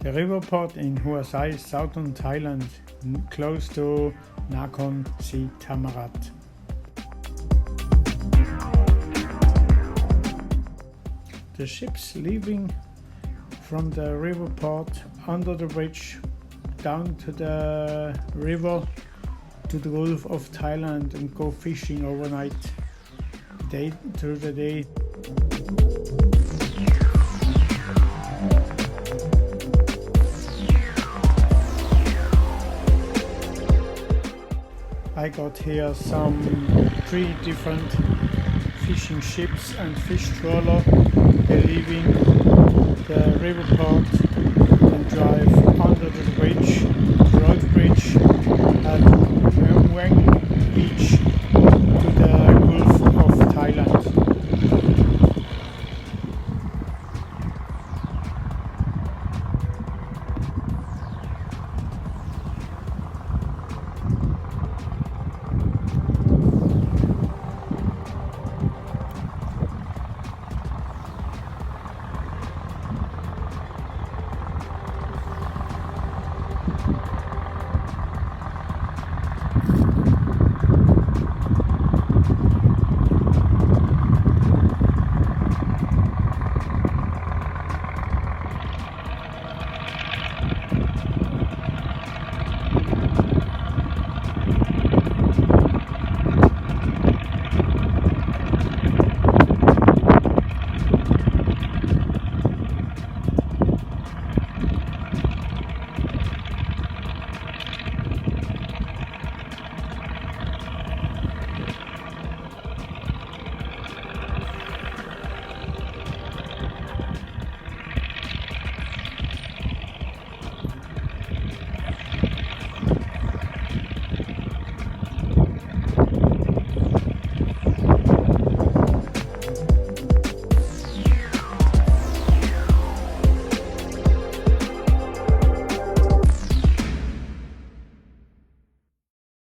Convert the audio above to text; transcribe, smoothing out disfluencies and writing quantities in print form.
The Riverport in Hua Sai, southern Thailand, close to Nakhon, see Thammarat. The ships leaving from the Riverport under the bridge down to the river to the Gulf of Thailand and go fishing overnight, day through the day. I got here some 3 different fishing ships and fish trawler. They're leaving the Riverport and drive under the bridge